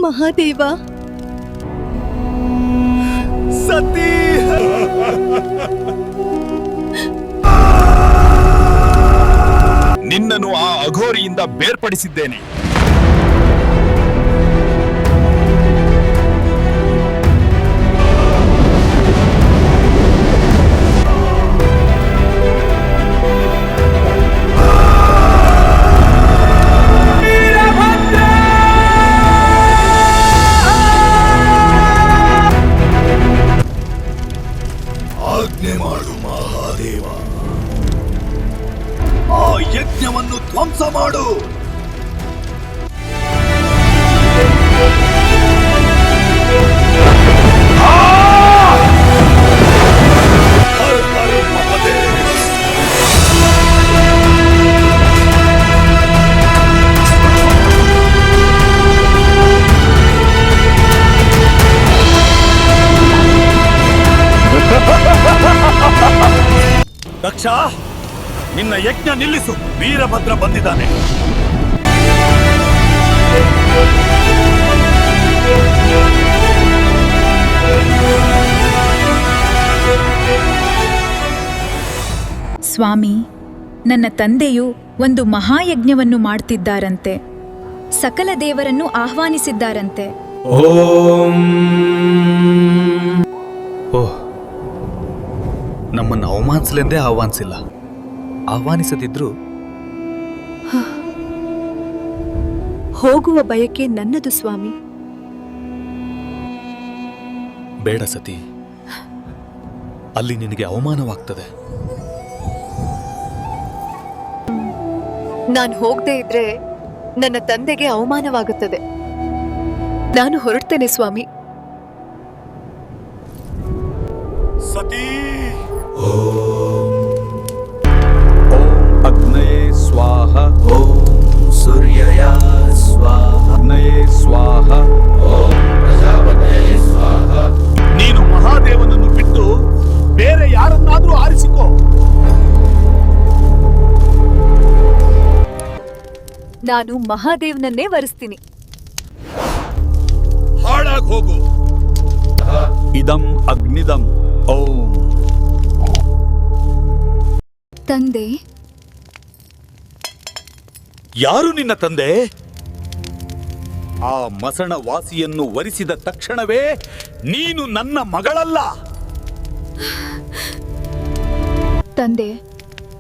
ಮಹಾದೇವ, ಸತಿ ನಿನ್ನನ್ನು ಆ ಅಘೋರಿಯಿಂದ ಬೇರ್ಪಡಿಸಿದ್ದೇನೆ. ಆಜ್ಞೆ ಮಾಡು ಮಹಾದೇವ, ಆ ಯಜ್ಞವನ್ನು ಧ್ವಂಸ ಮಾಡು. ಹರ ಹರ ಮಹಾದೇವ. ದಕ್ಷ, ನಿನ್ನ ಯಜ್ಞ ನಿಲ್ಲಿಸು. ವೀರಭದ್ರ ಬಂದಿದ್ದಾನೆ. ಸ್ವಾಮಿ, ನನ್ನ ತಂದೆಯು ಒಂದು ಮಹಾಯಜ್ಞವನ್ನು ಮಾಡ್ತಿದ್ದಾರಂತೆ. ಸಕಲ ದೇವರನ್ನು ಆಹ್ವಾನಿಸಿದ್ದಾರಂತೆ. ಓಂ. ಓಹ್, ನಮ್ಮನ್ನು ಅವಮಾನಿಸಲೆಂದೇ ಆಹ್ವಾನಿಸಿಲ್ಲ. ಆಹ್ವಾನಿಸದಿದ್ರು ಹೋಗುವ ಬಯಕೆ ನನ್ನದು ಸ್ವಾಮಿ. ಬೇಡ ಸತಿ, ಅಲ್ಲಿ ನಿನಗೆ ಅವಮಾನವಾಗ್ತದೆ. ನಾನು ಹೋಗದೆ ಇದ್ರೆ ನನ್ನ ತಂದೆಗೆ ಅವಮಾನವಾಗುತ್ತದೆ. ನಾನು ಹೊರಡ್ತೇನೆ ಸ್ವಾಮಿ. ಸತಿ. ಓಂ ಅಗ್ನಯೇ ಸ್ವಾಹ. ಓಂ ಸೂರ್ಯಯ ಸ್ವಾಹ. ಅಗ್ನಯೇ ಸ್ವಾಹ. ಓಂ ಪ್ರಜಾಪತಯೇ ಸ್ವಾಹ. ನೀನು ಮಹಾದೇವನನ್ನು ಬಿಟ್ಟು ಬೇರೆ ಯಾರನ್ನಾದ್ರೂ ಆರಿಸಿಕೋ. ನಾನು ಮಹಾದೇವನನ್ನೇ ವರಿಸ್ತೀನಿ. ಹಾಳಾಗಿ ಹೋಗು. ಇದಂ ಅಗ್ನಿದಂ. ಓಂ. ತಂದೆ, ಯಾರು ನಿನ್ನ ತಂದೆ? ಆ ಮಸಣ ವಾಸಿಯನ್ನು ವರಿಸಿದ ತಕ್ಷಣವೇ ನೀನು ನನ್ನ ಮಗಳಲ್ಲ. ತಂದೆ,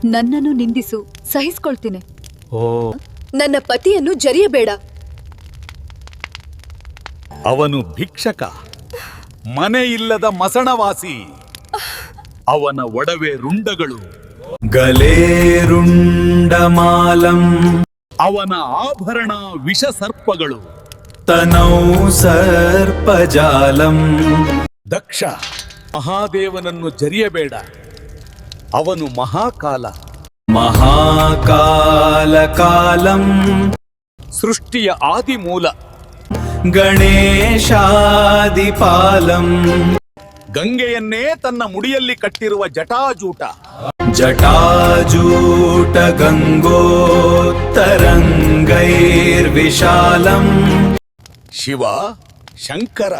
ನನ್ನನ್ನು ನಿಂದಿಸು, ಸಹಿಸ್ಕೊಳ್ತೀನಿ. ಓ, ನನ್ನ ಪತಿಯನ್ನು ಜರಿಯಬೇಡ. ಅವನು ಭಿಕ್ಷಕ, ಮನೆ ಇಲ್ಲದ ಮಸಣವಾಸಿ. ಅವನ ಒಡವೆ ರುಂಡಗಳು, ಗಲೇ ರುಂಡಮಾಲಂ. ಅವನ ಆಭರಣ ವಿಷ ಸರ್ಪಗಳು, ತನೌ ಸರ್ಪಜಾಲಂ. ದಕ್ಷ, ಮಹಾದೇವನನ್ನು ಜರಿಯಬೇಡ. ಅವನು ಮಹಾಕಾಲ. ಮಹಾಕಾಲ ಕಾಲಂ. ಸೃಷ್ಟಿಯ ಆದಿಮೂಲ. ಗಣೇಶಾದಿಪಾಲಂ. ಗಂಗೆಯನ್ನೇ ತನ್ನ ಮುಡಿಯಲ್ಲಿ ಕಟ್ಟಿರುವ ಜಟಾಜೂಟ. ಜಟಾಜೂಟ ಗಂಗೋತ್ತರಂಗೈರ್ವಿಶಾಲಂ. ಶಿವ ಶಂಕರ.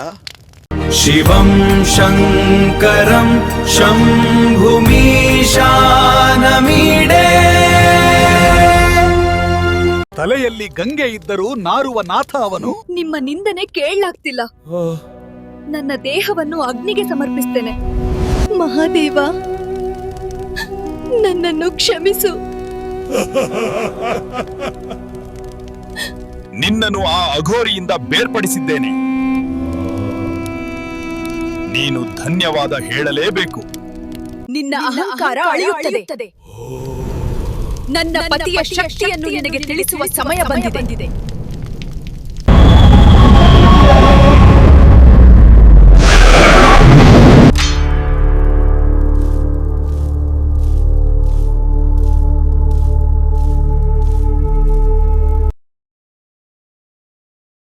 ಶಿವಂ ಶಂಕರಂ ಶಂಭುಮೀಶಾನಮೀಡೆ. ತಲೆಯಲ್ಲಿ ಗಂಗೆ ಇದ್ದರೂ ನಾರುವ ನಾಥ ಅವನು. ನಿಮ್ಮ ನಿಂದನೆ ಕೇಳಲಾಗ್ತಿಲ್ಲ. ನನ್ನ ದೇಹವನ್ನು ಅಗ್ನಿಗೆ ಸಮರ್ಪಿಸ್ತೇನೆ. ಮಹಾದೇವ, ನನ್ನನ್ನು ಕ್ಷಮಿಸು. ನಿನ್ನನ್ನು ಆ ಅಘೋರಿಯಿಂದ ಬೇರ್ಪಡಿಸಿದ್ದೇನೆ. ನೀನು ಧನ್ಯವಾದ ಹೇಳಲೇಬೇಕು. ನಿನ್ನ ಅಹಂಕಾರ ಅಳಿಯುತ್ತದೆ. ನನ್ನ ಪತಿಯ ಶಕ್ತಿಯನ್ನು ನಿನಗೆ ತಿಳಿಸುವ ಸಮಯ ಬಂದಿದೆ.